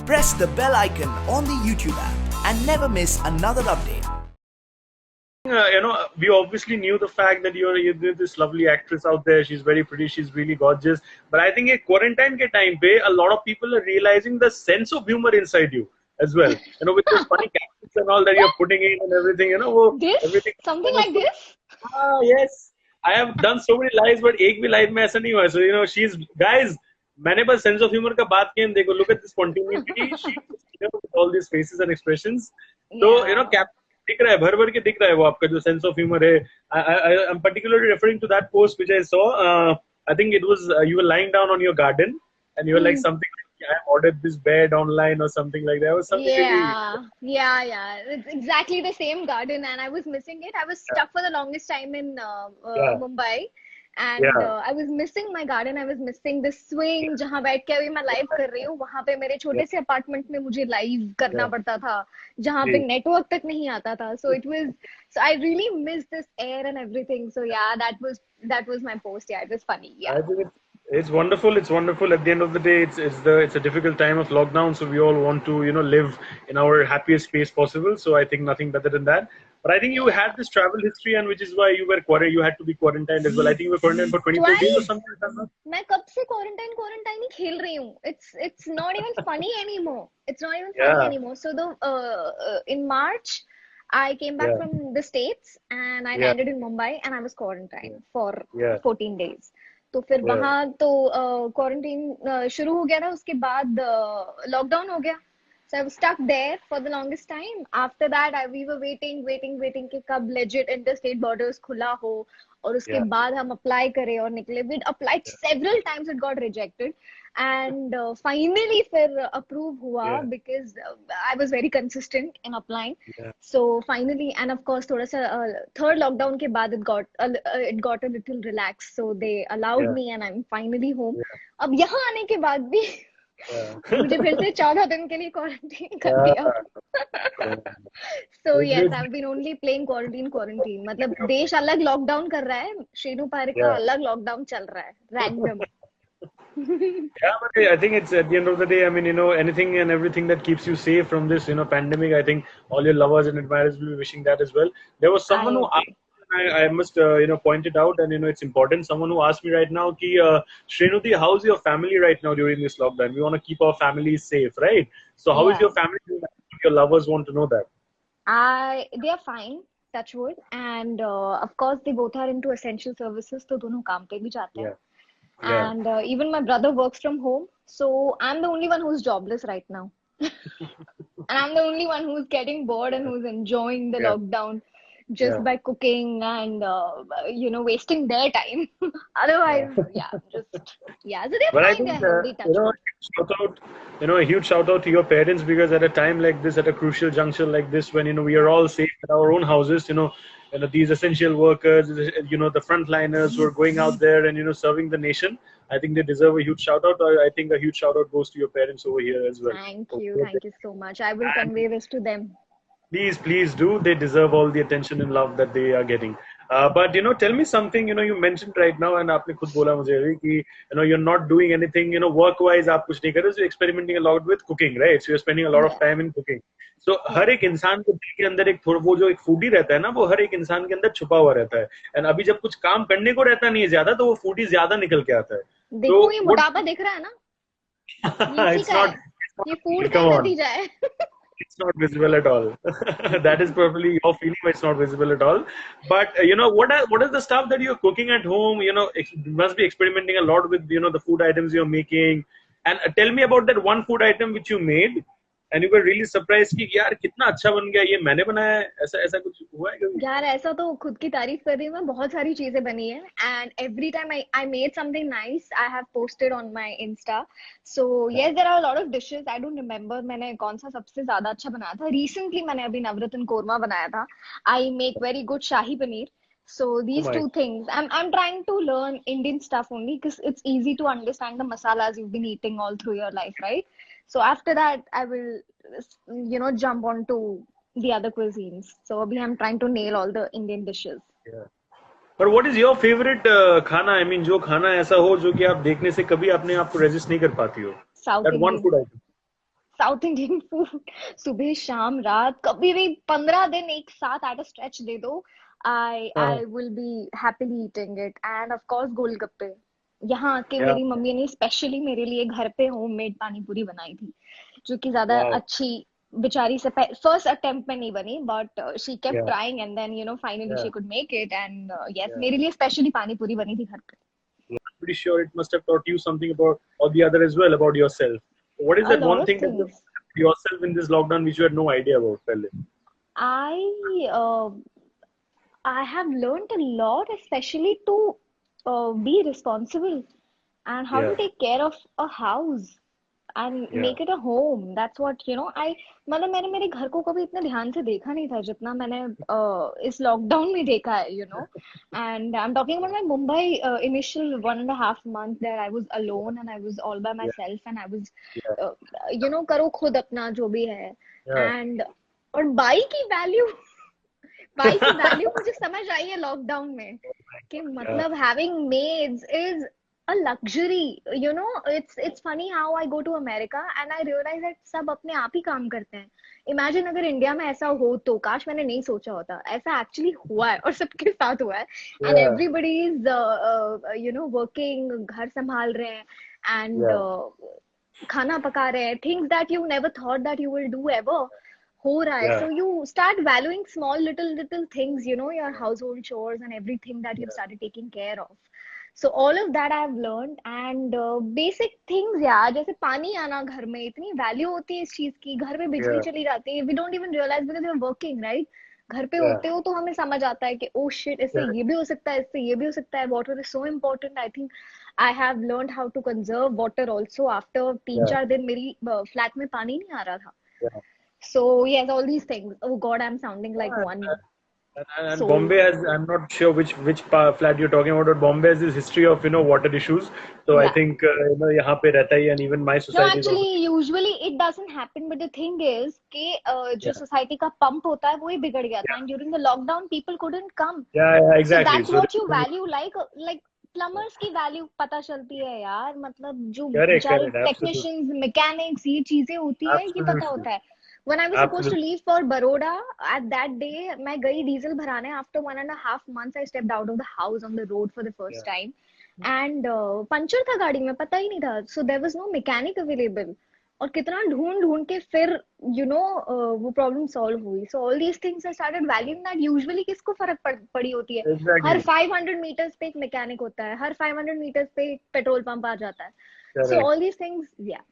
press the bell icon on the YouTube app and never miss another update. We obviously knew the fact that you're this lovely actress out there. She's very pretty. She's really gorgeous. But I think quarantine ke time pe, a lot of people are realizing the sense of humor inside you as well. With those funny captions and all that you're putting in and everything. This? Everything. Something like this? Yes. I have done so many lives, but एक भी live में ऐसा नहीं हुआ. So she's guys. मैंने बस sense of humor का बात किया. देखो, look at this spontaneity. She, with all these faces and expressions. So cap. दिख रहा है भर भर के दिख रहा है वो आपका जो सेंस ऑफ ह्यूमर है. I'm particularly referring to that post which I saw. I think it was you were lying down on your garden and you were like something like, I ordered this bed online or something like that. It was something Yeah. It's exactly the same garden and I was missing it. I was stuck for the longest time in Mumbai. And I was missing my garden. I was missing the swing जहाँ बैठ के अभी मैं live कर रही हूँ. वहाँ पे मेरे छोटे से अपार्टमेंट में मुझे लाइव करना पड़ता था जहाँ पे नेटवर्क तक नहीं आता था. So I really missed this air and everything. So yeah, that was my post. Yeah, it was funny. Yeah. I think it's wonderful. It's wonderful. At the end of the day, it's a difficult time of lockdown. So we all want to live in our happiest space possible. So I think nothing better than that. But I think you had this travel history, and which is why you had to be quarantined as well. I think you were quarantined for 24 days or something. मैं कब से quarantine ही खेल रही हूँ. It's not even funny anymore. It's not even funny anymore. So in March, I came back from the States and I landed in Mumbai and I was quarantined for 14 days. तो फिर वहाँ तो quarantine शुरू हो गया था. उसके बाद lockdown हो गया. So I was stuck there for the longest time. After that, we were waiting कि कब legit interstate borders खुला हो और उसके बाद हम apply करें और निकले. We applied several times, it got rejected, and finally फिर approve हुआ because I was very consistent in applying. So finally, and of course थोड़ा सा third lockdown के बाद it got a little relaxed. So they allowed me and I'm finally home. अब यहाँ आने के बाद भी मुझे फिर से 14 दिन के लिए क्वारंटीन कर दिया. So yes, I've been only playing quarantine. मतलब देश अलग लॉकडाउन कर रहा है, श्रीनु पारिक का अलग लॉकडाउन चल रहा है, random. But I think it's at the end of the day. I mean, anything and everything that keeps you safe from this, pandemic. I think all your lovers and admirers will be wishing that as well. There was someone who asked. I must, point it out, and it's important. Someone who asked me right now, ki, Shrinuti, how's your family right now during this lockdown? We want to keep our families safe, right? So, how is your family? Your lovers want to know that. They are fine, touch wood, and of course they both are into essential services. तो दोनों काम पे भी जाते हैं. And even my brother works from home, so I'm the only one who's jobless right now, and I'm the only one who's getting bored and who's enjoying the lockdown. Just by cooking and wasting their time. Otherwise, so they're but fine. I think, a huge shout out to your parents, because at a time like this, at a crucial juncture like this, when we are all safe at our own houses, these essential workers, the frontliners who are going out there and serving the nation, I think they deserve a huge shout out. I think a huge shout out goes to your parents over here as well. Thank you so much. I will convey this to them. Please do. They deserve all the attention and love that they are getting. But tell me something. You mentioned right now, and आपने खुद बोला मुझे अभी कि you're not doing anything. Work-wise आप कुछ नहीं कर रहे. So you're experimenting a lot with cooking, right? So you're spending a lot of time in cooking. So हर एक इंसान के दिल के अंदर एक थोड़ा वो जो एक फूडी रहता है ना, वो हर एक इंसान के अंदर छुपा हुआ रहता है. And अभी जब कुछ काम करने को रहता नहीं है ज्यादा, तो वो फूडी ज्यादा निकल के आता है. देखो ये मोटापा दिख रहा है ना? It's not. ये फूड का नतीजा है. It's not visible at all. That is probably your feeling, but it's not visible at all. But what is the stuff that you're cooking at home? You must be experimenting a lot with the food items you're making. And tell me about that one food item which you made, and you were really surprised कि यार कितना अच्छा बन गया, ये मैंने बनाया है. ऐसा कुछ हुआ है कभी? यार ऐसा तो खुद की तारीफ कर रही हूँ मैं. बहुत सारी चीजें बनी है, and every time I made something nice, I have posted on my Insta. So yes, there are a lot of dishes. I don't remember मैंने कौन सा सबसे ज्यादा अच्छा बनाया था. Recently मैंने अभी नवरत्न कोरमा बनाया था. I make very good shahi paneer. So these two things, I'm trying to learn Indian stuff only because it's easy to understand the masalas you've been eating all through your life, right? So after that, I will, jump onto the other cuisines. So I'm trying to nail all the Indian dishes. Yeah. But what is your favorite खाना? I mean, जो खाना ऐसा हो जो कि आप देखने से कभी अपने आप को resist नहीं कर पाती हो? South That Indian. one food item. South Indian food सुबह शाम रात कभी भी 15 दिन एक साथ एट अ स्ट्रेच दे दो, I will be happily eating it. And of course गोलगप्पे, यहाँ आके Yeah. मेरी मम्मी ने स्पेशली मेरे लिए घर पे होममेड पानी पूरी बनाई थी, जो कि ज्यादा Wow. अच्छी बेचारी से फर्स्ट अटेम्प्ट में नहीं बनी, but she kept Yeah. Trying and then finally Yeah. She could make it, and yes Yeah. मेरे लिए स्पेशली पानी पूरी बनी थी घर पे. I'm pretty sure it must have taught you something about, or the other as well, about yourself. What is A that lot one of thing that you things. yourself in this lockdown which you had no idea about, Pelle? I I have learned a lot, especially to be responsible and how to Yeah. take care of a house and Yeah. make it a home. That's what I मतलब मैंने मेरे घर को कभी इतने ध्यान से देखा नहीं था जितना मैंने इस लॉकडाउन में देखा है. And I'm talking about my Mumbai initial 1.5 months that I was alone and I was all by Yeah. myself and I was Yeah. करो खुद अपना जो भी है. Yeah. And और बाई की वैल्यू मुझे समझ आई है लॉकडाउन में कि मतलब having maids is a luxury. It's funny how I go to America and I realize that सब अपने आप ही काम करते हैं. Imagine अगर इंडिया में ऐसा हो तो काश मैंने नहीं सोचा होता. ऐसा एक्चुअली हुआ है और सबके साथ हुआ है. And Yeah. everybody is working, घर संभाल रहे हैं and Yeah. खाना पका रहे हैं. Things that you never thought that you will do ever हो रहा है. Yeah. So you start valuing small little things, your household chores and everything that you've started taking care of. So all of that I've learned and basic things यार, जैसे पानी आना घर में, इतनी वैल्यू होती है इस चीज की. घर में बिजली Yeah. चली जाती है, we don't even realize because we're working, right? घर पे Yeah. होते हो तो हमें समझ आता है कि oh shit, इससे Yeah. ये भी हो सकता है, इससे ये भी हो सकता है. Water is so important. I think I have learned how to conserve water also after 3-4 दिन मेरी फ्लैट में पानी नहीं आ रहा था. Yeah. So yes, all these things. Oh God, I'm sounding like one. And So Bombay has, I'm not sure which flat you're talking about, but Bombay has this history of water issues. So I yeah. think यहाँ पे रहता ही, and even my No, society is also. actually, usually it doesn't happen. But the thing is कि जो Yeah. society का pump होता है वो ही बिगड़ गया था. Yeah. And during the lockdown, people couldn't come. Yeah, So exactly. that's So what you value, like plumbers की value पता चलती है यार. मतलब जो correct, बेचारे correct, absolutely, technicians, mechanics, ये चीजें होती है ये पता absolutely, होता है. When I was supposed to absolutely. leave for Baroda at that day, मैं गई डीजल भराने. After 1.5 months, I stepped out of the house on the road for the first Yeah. time. And puncture था गाड़ी में, पता ही नहीं था. So there was no mechanic available. और कितना ढूंढ के फिर वो प्रॉब्लम सॉल्व हुई. So all these things I started valuing that usually किसको फर्क पड़ी होती है. हर Exactly. 500 meters पे एक मैकेनिक होता है, हर 500 meters पे एक पेट्रोल पंप आ जाता है. So Correct. all these things, yeah.